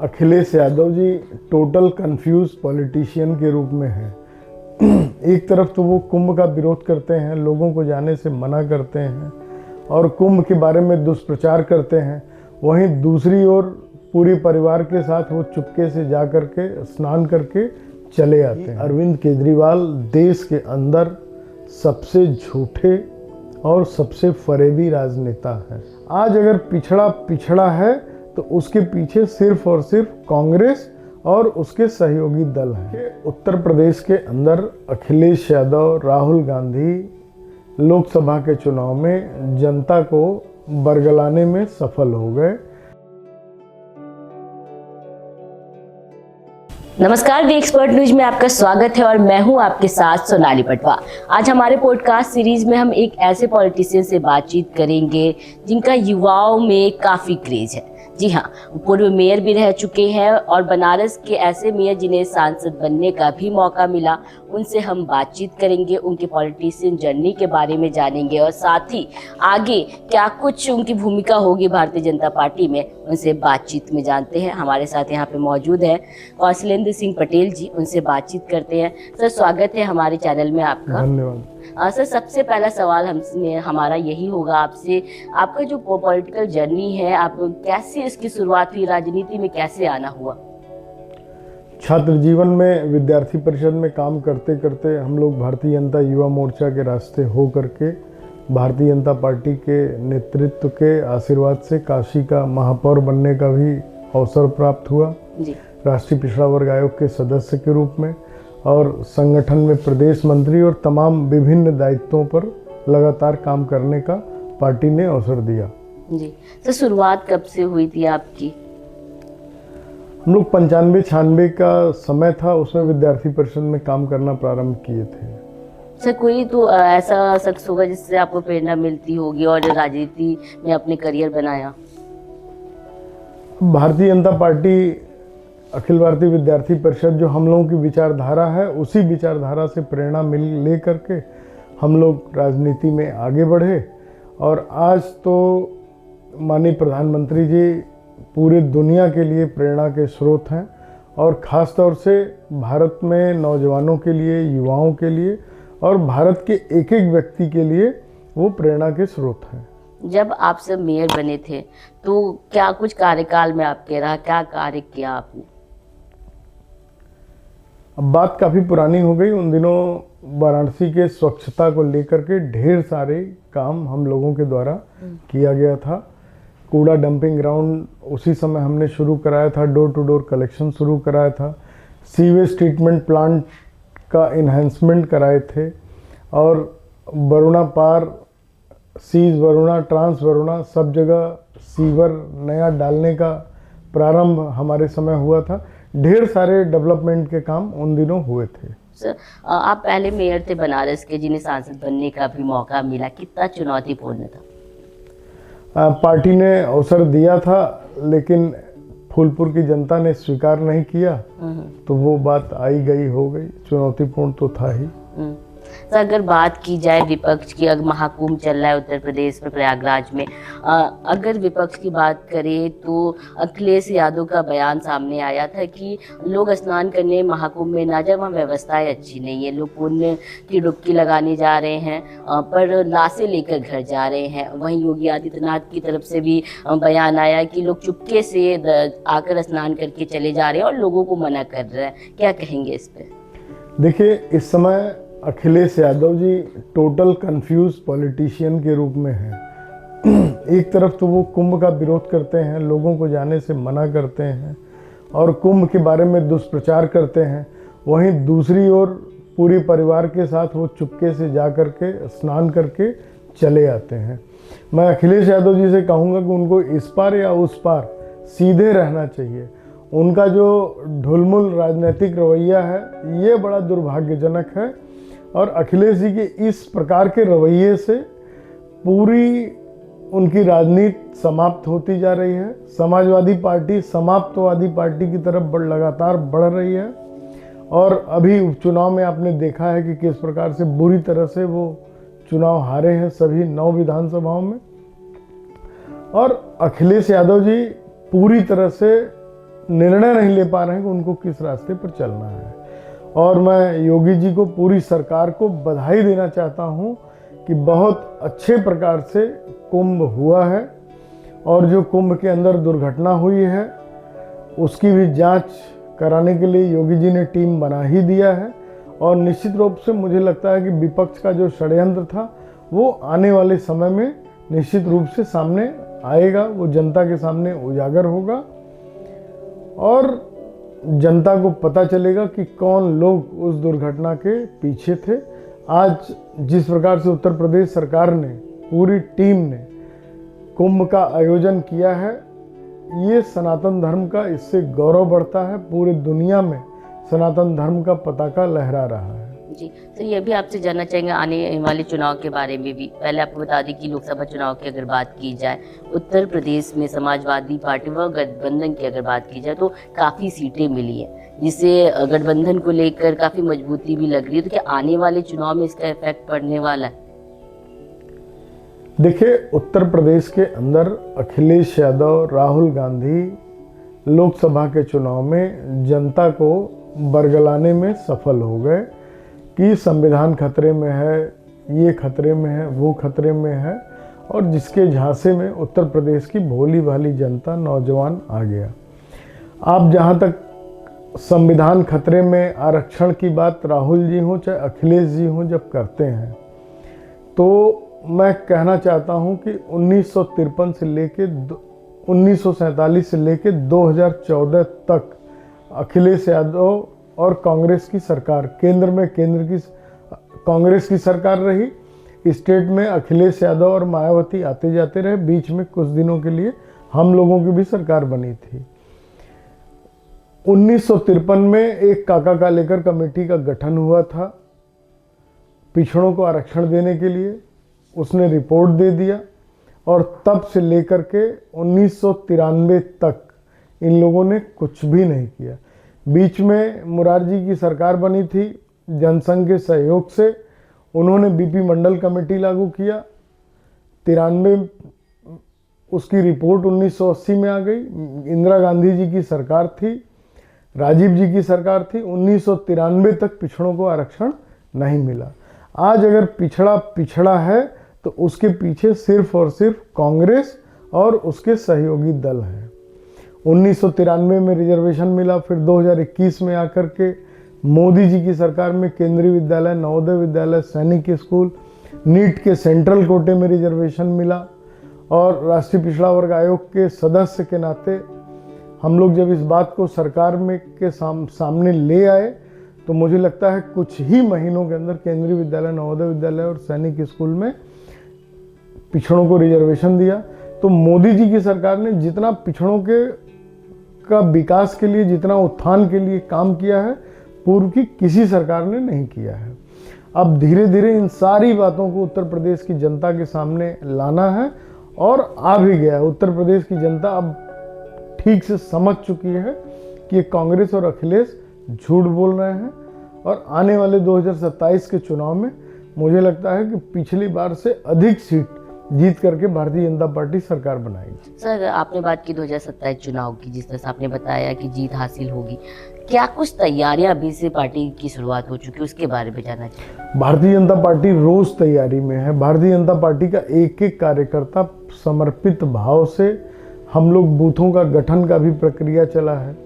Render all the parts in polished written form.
Akhilesh Yadav ji total confuse politician के रूप में हैं। एक तरफ तो वो कुंभ का विरोध करते हैं, लोगों को जाने से मना करते हैं और कुंभ के बारे में दुष्प्रचार करते हैं, वहीं दूसरी ओर पूरी परिवार के साथ वो चुपके से जा करके स्नान करके चले आते हैं। अरविंद केजरीवाल देश के अंदर सबसे झूठे और सबसे फरेबी राजनेता है। आज अगर पिछड़ा है तो उसके पीछे सिर्फ और सिर्फ कांग्रेस और उसके सहयोगी दल हैं। उत्तर प्रदेश के अंदर अखिलेश यादव, राहुल गांधी लोकसभा के चुनाव में जनता को बरगलाने में सफल हो गए। नमस्कार, वी एक्सपर्ट न्यूज में आपका स्वागत है और मैं हूं आपके साथ सोनाली पटवा। आज हमारे पॉडकास्ट सीरीज में हम एक ऐसे पॉलिटिशियन से बातचीत करेंगे जिनका युवाओं में काफ़ी क्रेज है। जी हाँ, पूर्व मेयर भी रह चुके हैं और बनारस के ऐसे मेयर जिन्हें सांसद बनने का भी मौका मिला, उनसे हम बातचीत करेंगे, उनके पॉलिटिशियन जर्नी के बारे में जानेंगे और साथ ही आगे क्या कुछ उनकी भूमिका होगी भारतीय जनता पार्टी में, उनसे बातचीत में जानते हैं। हमारे साथ यहाँ पे मौजूद है कौशलेंद्र सिंह पटेल जी, उनसे बातचीत करते हैं। सर, स्वागत है हमारे चैनल में आपका। धन्यवाद। सर, सबसे पहला सवाल हमारा यही होगा आपसे, आपका जो पॉलिटिकल जर्नी है, आप कैसे इसकी शुरुआत हुई, राजनीति में कैसे आना हुआ? छात्र जीवन में विद्यार्थी परिषद में काम करते करते हम लोग भारतीय जनता युवा मोर्चा के रास्ते हो करके भारतीय जनता पार्टी के नेतृत्व के आशीर्वाद से काशी का महापौर बनने का भी अवसर प्राप्त हुआ जी। राष्ट्रीय पिछड़ा वर्ग आयोग के सदस्य के रूप में, और संगठन में प्रदेश मंत्री और तमाम विभिन्न दायित्वों पर लगातार काम करने का पार्टी ने अवसर दिया। जी। तो शुरुआत कब से हुई थी आपकी? हम लोग 95-96 का समय था, उसमें विद्यार्थी परिषद में काम करना प्रारंभ किए थे। सर, कोई तो ऐसा शख्स होगा जिससे आपको प्रेरणा मिलती होगी और राजनीति में अपने करियर बनाया? भारतीय जनता पार्टी, अखिल भारतीय विद्यार्थी परिषद जो हम लोगों की विचारधारा है, उसी विचारधारा से प्रेरणा ले करके हम लोग राजनीति में आगे बढ़े और आज तो माननीय प्रधानमंत्री जी पूरी दुनिया के लिए प्रेरणा के स्रोत हैं और ख़ास तौर से भारत में नौजवानों के लिए, युवाओं के लिए और भारत के एक एक व्यक्ति के लिए वो प्रेरणा के स्रोत हैं। जब आप सब मेयर बने थे तो क्या कुछ कार्यकाल में आपके रहा, क्या कार्य किया आपने? अब बात काफ़ी पुरानी हो गई। उन दिनों वाराणसी के स्वच्छता को लेकर के ढेर सारे काम हम लोगों के द्वारा किया गया था। कूड़ा डंपिंग ग्राउंड उसी समय हमने शुरू कराया था, डोर टू डोर कलेक्शन शुरू कराया था, सीवेज ट्रीटमेंट प्लांट का इन्हेंसमेंट कराए थे और वरुणा पार, सीज वरुणा, ट्रांस वरुणा सब जगह सीवर नया डालने का प्रारंभ हमारे समय हुआ था। ढेर सारे डेवलपमेंट के काम उन दिनों हुए थे। सर, आप पहले मेयर थे बनारस के, जिन्हें सांसद बनने का भी मौका मिला, कितना चुनौतीपूर्ण था? पार्टी ने अवसर दिया था लेकिन फूलपुर की जनता ने स्वीकार नहीं किया, तो वो बात आई गई हो गई। चुनौतीपूर्ण तो था ही। तो अगर बात की जाए विपक्ष की, अगर महाकुंभ चल रहा है उत्तर प्रदेश में प्रयागराज में, अगर विपक्ष की बात करें तो अखिलेश यादव का बयान सामने आया था कि लोग स्नान करने महाकुंभ में ना जाए, वहाँ व्यवस्थाएं अच्छी नहीं है, लोग पुण्य की डुबकी लगाने जा रहे हैं पर लाशें लेकर घर जा रहे हैं। वहीं योगी आदित्यनाथ की तरफ से भी बयान आया कि लोग चुपके से आकर स्नान करके चले जा रहे हैं और लोगों को मना कर रहे हैं। क्या कहेंगे इस पर? देखिए, इस समय Akhilesh Yadav ji total confuse politician के रूप में हैं। एक तरफ तो वो कुंभ का विरोध करते हैं, लोगों को जाने से मना करते हैं और कुंभ के बारे में दुष्प्रचार करते हैं, वहीं दूसरी ओर पूरी परिवार के साथ वो चुपके से जा करके स्नान करके चले आते हैं। मैं अखिलेश यादव जी से कहूँगा कि उनको इस पार या उस पार सीधे रहना चाहिए। उनका जो ढुलमुल राजनीतिक रवैया है ये बड़ा दुर्भाग्यजनक है और अखिलेश जी के इस प्रकार के रवैये से पूरी उनकी राजनीति समाप्त होती जा रही है। समाजवादी पार्टी समाप्तवादी पार्टी की तरफ लगातार बढ़ रही है और अभी उपचुनाव में आपने देखा है कि किस प्रकार से बुरी तरह से वो चुनाव हारे हैं सभी 9 विधानसभाओं में। और अखिलेश यादव जी पूरी तरह से निर्णय नहीं ले पा रहे हैं कि उनको किस रास्ते पर चलना है। और मैं योगी जी को, पूरी सरकार को बधाई देना चाहता हूं कि बहुत अच्छे प्रकार से कुंभ हुआ है, और जो कुंभ के अंदर दुर्घटना हुई है उसकी भी जांच कराने के लिए योगी जी ने टीम बना ही दिया है। और निश्चित रूप से मुझे लगता है कि विपक्ष का जो षड्यंत्र था वो आने वाले समय में निश्चित रूप से सामने आएगा, वो जनता के सामने उजागर होगा और जनता को पता चलेगा कि कौन लोग उस दुर्घटना के पीछे थे। आज जिस प्रकार से उत्तर प्रदेश सरकार ने, पूरी टीम ने कुंभ का आयोजन किया है, ये सनातन धर्म का, इससे गौरव बढ़ता है। पूरी दुनिया में सनातन धर्म का पताका लहरा रहा है। जी, तो ये भी आपसे जानना चाहेंगे आने वाले चुनाव के बारे में भी। पहले आपको बता दें कि लोकसभा चुनाव की अगर बात की जाए, उत्तर प्रदेश में समाजवादी पार्टी व गठबंधन की अगर बात की जाए तो काफ़ी सीटें मिली हैं, जिससे गठबंधन को लेकर काफ़ी मजबूती भी लग रही है। तो क्या आने वाले चुनाव में इसका इफेक्ट पड़ने वाला है? देखिए, उत्तर प्रदेश के अंदर अखिलेश यादव, राहुल गांधी लोकसभा के चुनाव में जनता को बरगलाने में सफल हो गए कि संविधान खतरे में है, ये खतरे में है, वो खतरे में है, और जिसके झांसे में उत्तर प्रदेश की भोली भाली जनता, नौजवान आ गया। आप जहाँ तक संविधान खतरे में, आरक्षण की बात राहुल जी हों चाहे अखिलेश जी हों जब करते हैं, तो मैं कहना चाहता हूं कि 1953 से लेके 1947 से लेके 2014 तक अखिलेश यादव और कांग्रेस की सरकार, केंद्र में कांग्रेस की सरकार रही, स्टेट में अखिलेश यादव और मायावती आते जाते रहे, बीच में कुछ दिनों के लिए हम लोगों की भी सरकार बनी थी। 1953 में एक काका का लेकर कमेटी का गठन हुआ था पिछड़ों को आरक्षण देने के लिए, उसने रिपोर्ट दे दिया, और तब से लेकर के 1993 तक इन लोगों ने कुछ भी नहीं किया। बीच में मुरारजी की सरकार बनी थी, जनसंघ के सहयोग से उन्होंने बीपी मंडल कमेटी लागू किया। 93 उसकी रिपोर्ट 1980 में आ गई। इंदिरा गांधी जी की सरकार थी, राजीव जी की सरकार थी, 1993 तक पिछड़ों को आरक्षण नहीं मिला। आज अगर पिछड़ा है तो उसके पीछे सिर्फ और सिर्फ कांग्रेस और उसके सहयोगी दल हैं। 1993 में रिजर्वेशन मिला, फिर 2021 में आकर के मोदी जी की सरकार में केंद्रीय विद्यालय, नवोदय विद्यालय, सैनिक स्कूल, नीट के सेंट्रल कोटे में रिजर्वेशन मिला। और राष्ट्रीय पिछड़ा वर्ग आयोग के सदस्य के नाते हम लोग जब इस बात को सरकार में के सामने ले आए, तो मुझे लगता है कुछ ही महीनों के अंदर केंद्रीय विद्यालय, नवोदय विद्यालय और सैनिक स्कूल में पिछड़ों को रिजर्वेशन दिया। तो मोदी जी की सरकार ने जितना पिछड़ों का विकास के लिए, जितना उत्थान के लिए काम किया है, पूर्व की किसी सरकार ने नहीं किया है। अब धीरे धीरे इन सारी बातों को उत्तर प्रदेश की जनता के सामने लाना है, और आ भी गया है। उत्तर प्रदेश की जनता अब ठीक से समझ चुकी है कि कांग्रेस और अखिलेश झूठ बोल रहे हैं, और आने वाले 2027 के चुनाव में मुझे लगता है कि पिछली बार से अधिक सीट जीत करके भारतीय जनता पार्टी सरकार बनाएगी। सर, आपने बात की 2027 चुनाव की, जिस तरह से आपने बताया कि जीत हासिल होगी, क्या कुछ तैयारियां अभी से पार्टी की शुरुआत हो चुकी है, उसके बारे में जानना चाहिए? भारतीय जनता पार्टी रोज तैयारी में है। भारतीय जनता पार्टी का एक एक कार्यकर्ता समर्पित भाव से, हम लोग बूथों का गठन का भी प्रक्रिया चला है,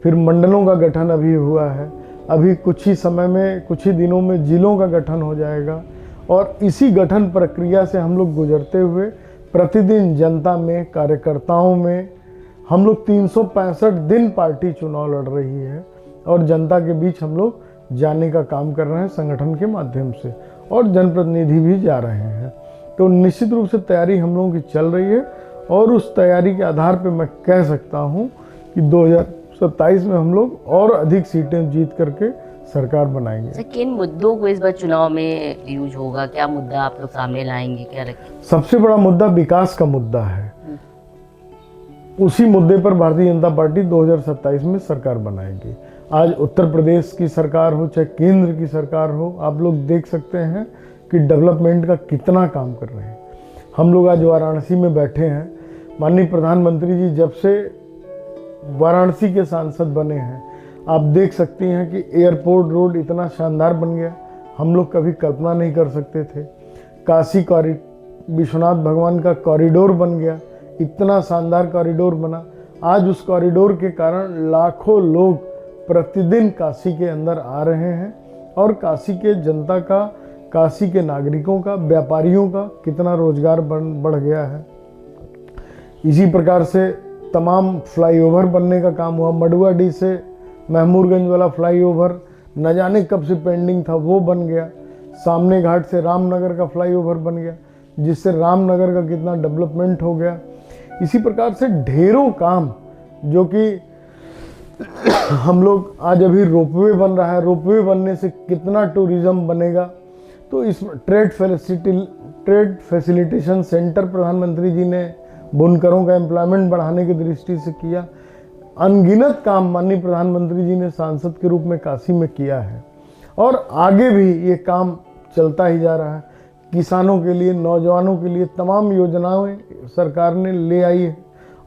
फिर मंडलों का गठन अभी हुआ है, अभी कुछ ही समय में, कुछ ही दिनों में जिलों का गठन हो जाएगा। और इसी गठन प्रक्रिया से हम लोग गुजरते हुए प्रतिदिन जनता में, कार्यकर्ताओं में, हम लोग 365 दिन पार्टी चुनाव लड़ रही है, और जनता के बीच हम लोग जाने का काम कर रहे हैं संगठन के माध्यम से, और जनप्रतिनिधि भी जा रहे हैं। तो निश्चित रूप से तैयारी हम लोगों की चल रही है, और उस तैयारी के आधार पर मैं कह सकता हूँ कि 2027 में हम लोग और अधिक सीटें जीत करके सरकार बनाएंगे। सर, किन मुद्दों को इस बार चुनाव में यूज होगा? क्या मुद्दा आप लोग सामने लाएंगे, क्या रखेंगे? सबसे बड़ा मुद्दा विकास का मुद्दा है। उसी मुद्दे पर भारतीय जनता पार्टी 2027 में सरकार बनाएगी। आज उत्तर प्रदेश की सरकार हो चाहे केंद्र की सरकार हो, आप लोग देख सकते हैं कि डेवलपमेंट का कितना काम कर रहे हैं। हम लोग आज वाराणसी में बैठे हैं, माननीय प्रधानमंत्री जी जब से वाराणसी के सांसद बने हैं। आप देख सकती हैं कि एयरपोर्ट रोड इतना शानदार बन गया, हम लोग कभी कल्पना नहीं कर सकते थे। काशी विश्वनाथ भगवान का कॉरिडोर बन गया, इतना शानदार कॉरिडोर बना। आज उस कॉरिडोर के कारण लाखों लोग प्रतिदिन काशी के अंदर आ रहे हैं और काशी के जनता का, काशी के नागरिकों का, व्यापारियों का कितना रोजगार बढ़ गया है। इसी प्रकार से तमाम फ्लाईओवर बनने का काम हुआ। मडुआडीह से महमूदगंज वाला फ्लाईओवर न जाने कब से पेंडिंग था, वो बन गया। सामने घाट से रामनगर का फ्लाईओवर बन गया, जिससे रामनगर का कितना डेवलपमेंट हो गया। इसी प्रकार से ढेरों काम जो कि हम लोग आज अभी रोपवे बन रहा है, रोपवे बनने से कितना टूरिज्म बनेगा। तो इस ट्रेड फैसिलिटेशन सेंटर प्रधानमंत्री जी ने बुनकरों का एम्प्लॉयमेंट बढ़ाने की दृष्टि से किया। अनगिनत काम माननीय प्रधानमंत्री जी ने सांसद के रूप में काशी में किया है और आगे भी ये काम चलता ही जा रहा है। किसानों के लिए, नौजवानों के लिए तमाम योजनाएं सरकार ने ले आई है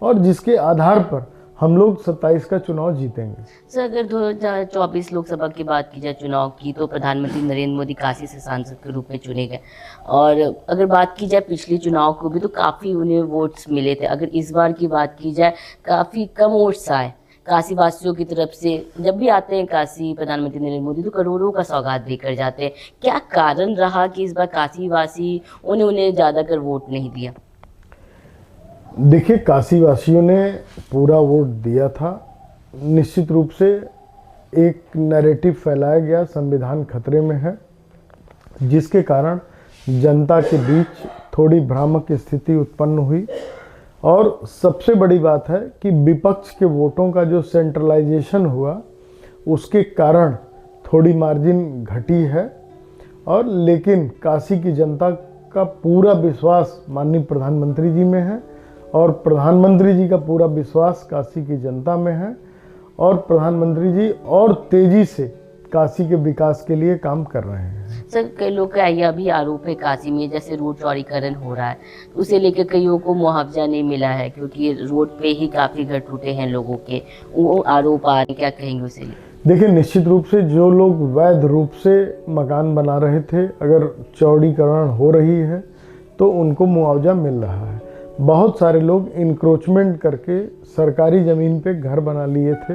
और जिसके आधार पर हम लोग 27 का चुनाव जीतेंगे। सर, अगर 2024 लोकसभा की बात की जाए चुनाव की, तो प्रधानमंत्री नरेंद्र मोदी काशी से सांसद के रूप में चुने गए और अगर बात की जाए पिछले चुनाव को भी तो काफ़ी उन्हें वोट्स मिले थे। अगर इस बार की बात की जाए काफ़ी कम वोट्स आए काशी वासियों की तरफ से। जब भी आते हैं काशी प्रधानमंत्री नरेंद्र मोदी तो करोड़ों का सौगात देकर जाते हैं। क्या कारण रहा कि इस बार काशी वासी उन्हें ज़्यादातर वोट नहीं दिया? देखिए, काशी वासियों ने पूरा वोट दिया था। निश्चित रूप से एक नैरेटिव फैलाया गया संविधान खतरे में है, जिसके कारण जनता के बीच थोड़ी भ्रामक स्थिति उत्पन्न हुई। और सबसे बड़ी बात है कि विपक्ष के वोटों का जो सेंट्रलाइजेशन हुआ उसके कारण थोड़ी मार्जिन घटी है। और लेकिन काशी की जनता का पूरा विश्वास माननीय प्रधानमंत्री जी में है और प्रधानमंत्री जी का पूरा विश्वास काशी की जनता में है और प्रधानमंत्री जी और तेजी से काशी के विकास के लिए काम कर रहे हैं। सर, कई लोग का यह भी आरोप है काशी में जैसे रोड चौड़ीकरण हो रहा है तो उसे लेकर कईयों को मुआवजा नहीं मिला है क्योंकि रोड पे ही काफ़ी घर टूटे हैं लोगों के, वो आरोप आ रहे, क्या कहेंगे उसे? देखिए, निश्चित रूप से जो लोग वैध रूप से मकान बना रहे थे, अगर चौड़ीकरण हो रही है तो उनको मुआवजा मिल रहा है। बहुत सारे लोग इंक्रोचमेंट करके सरकारी ज़मीन पे घर बना लिए थे,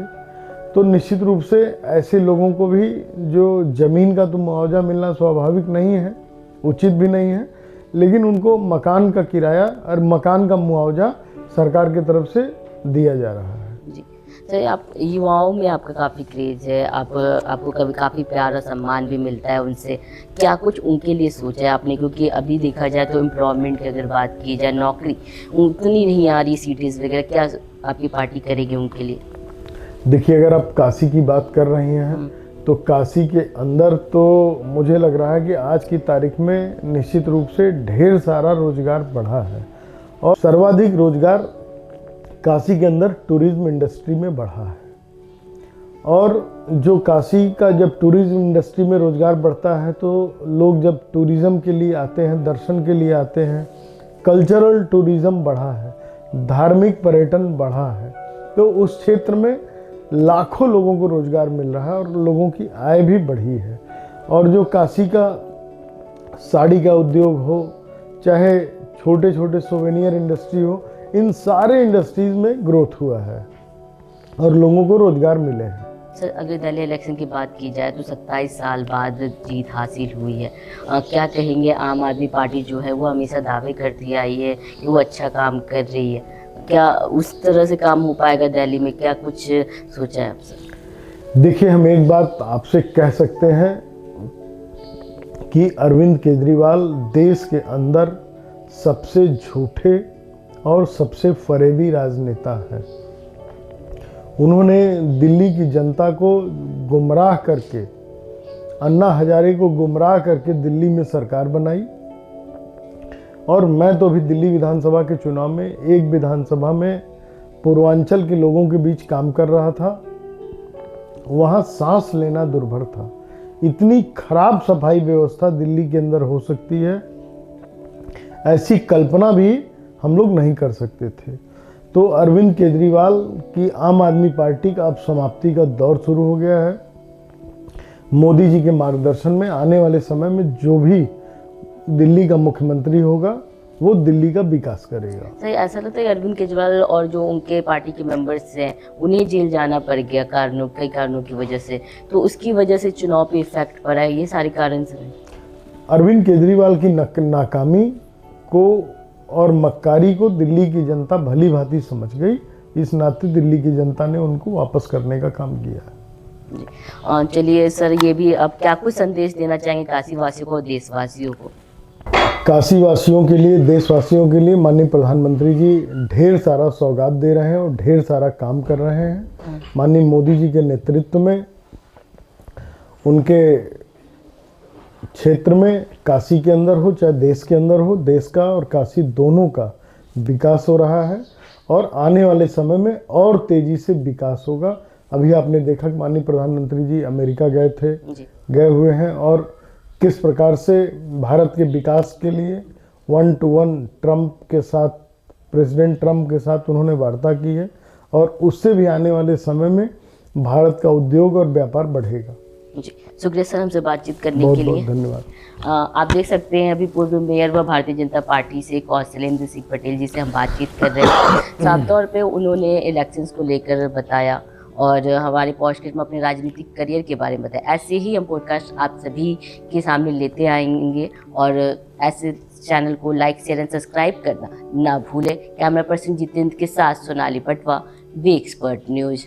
तो निश्चित रूप से ऐसे लोगों को भी जो ज़मीन का तो मुआवजा मिलना स्वाभाविक नहीं है, उचित भी नहीं है, लेकिन उनको मकान का किराया और मकान का मुआवजा सरकार की तरफ से दिया जा रहा है। जी सर, आप युवाओं में आपका काफ़ी क्रेज़ है, आपको कभी काफ़ी प्यार और सम्मान भी मिलता है उनसे। क्या कुछ उनके लिए सोचा है आपने? क्योंकि अभी देखा जाए तो एम्प्लॉयमेंट की अगर बात की जाए, नौकरी उतनी नहीं आ रही, सिटीज़ वगैरह, क्या आपकी पार्टी करेगी उनके लिए? देखिए, अगर आप काशी की बात कर रही हैं तो काशी के अंदर तो मुझे लग रहा है कि आज की तारीख में निश्चित रूप से ढेर सारा रोजगार बढ़ा है और सर्वाधिक रोजगार काशी के अंदर टूरिज्म इंडस्ट्री में बढ़ा है। और जो काशी का जब टूरिज्म इंडस्ट्री में रोजगार बढ़ता है तो लोग जब टूरिज्म के लिए आते हैं, दर्शन के लिए आते हैं, कल्चरल टूरिज्म बढ़ा है, धार्मिक पर्यटन बढ़ा है, तो उस क्षेत्र में लाखों लोगों को रोजगार मिल रहा है और लोगों की आय भी बढ़ी है। और जो काशी का साड़ी का उद्योग हो, चाहे छोटे छोटे सोवेनियर इंडस्ट्री हो, इन सारे इंडस्ट्रीज में ग्रोथ हुआ है और लोगों को रोजगार मिले हैं। सर, अगर दिल्ली इलेक्शन की बात की जाए तो 27 साल बाद जीत हासिल हुई है, क्या कहेंगे? आम आदमी पार्टी जो है वो हमेशा दावे करती आई है कि वो अच्छा काम कर रही है, क्या उस तरह से काम हो पाएगा दिल्ली में? क्या कुछ सोचा है आपसे? देखिए, हम एक बात आपसे कह सकते हैं कि अरविंद केजरीवाल देश के अंदर सबसे झूठे और सबसे फरेबी राजनेता है। उन्होंने दिल्ली की जनता को गुमराह करके, अन्ना हजारे को गुमराह करके दिल्ली में सरकार बनाई। और मैं तो अभी दिल्ली विधानसभा के चुनाव में एक विधानसभा में पूर्वांचल के लोगों के बीच काम कर रहा था, वहाँ सांस लेना दुर्भर था। इतनी खराब सफाई व्यवस्था दिल्ली के अंदर हो सकती है, ऐसी कल्पना भी हम लोग नहीं कर सकते थे। तो अरविंद केजरीवाल की आम आदमी पार्टी का अब समाप्ति का दौर शुरू हो गया है। मोदी जी के मार्गदर्शन में आने वाले समय में जो भी दिल्ली का मुख्यमंत्री होगा वो दिल्ली का विकास करेगा। सही, ऐसा लगता है अरविंद केजरीवाल और जो उनके पार्टी के मेंबर्स हैं उन्हें जेल जाना पड़ गया कई कारणों की वजह से, तो उसकी वजह से चुनाव पे इफेक्ट पड़ा है, ये सारे कारण से। अरविंद केजरीवाल की नाकामी को और मक्कारी को दिल्ली की जनता भली भांति समझ गई, इस नाते दिल्ली की जनता ने उनको वापस करने का काम किया है। जी, चलिए सर, ये भी अब क्या कुछ संदेश देना चाहेंगे काशी वासियों को, देशवासियों को? काशी वासियों के लिए, देशवासियों के लिए माननीय प्रधानमंत्री जी ढेर सारा सौगात दे रहे हैं और ढेर सारा काम कर रहे हैं। माननीय मोदी जी के नेतृत्व में उनके क्षेत्र में, काशी के अंदर हो चाहे देश के अंदर हो, देश का और काशी दोनों का विकास हो रहा है और आने वाले समय में और तेजी से विकास होगा। अभी आपने देखा कि माननीय प्रधानमंत्री जी अमेरिका गए हुए हैं और किस प्रकार से भारत के विकास के लिए 1-to-1 ट्रंप के साथ, प्रेसिडेंट ट्रंप के साथ उन्होंने वार्ता की है और उससे भी आने वाले समय में भारत का उद्योग और व्यापार बढ़ेगा। जी, शुक्रिया सर हमसे बातचीत करने के लिए। बहुत धन्यवाद। आप देख सकते हैं अभी पूर्व मेयर व भारतीय जनता पार्टी से कौशलेंद्र सिंह पटेल जी से हम बातचीत कर रहे हैं। साफ तौर पे उन्होंने इलेक्शंस को लेकर बताया और हमारे पॉडकास्ट में अपने राजनीतिक करियर के बारे में बताया। ऐसे ही हम पॉडकास्ट आप सभी के सामने लेते आएंगे और ऐसे चैनल को लाइक, शेयर एंड सब्सक्राइब करना ना भूलें। कैमरा पर्सन जितेंद्र के साथ Sonali Patwa, V expert news.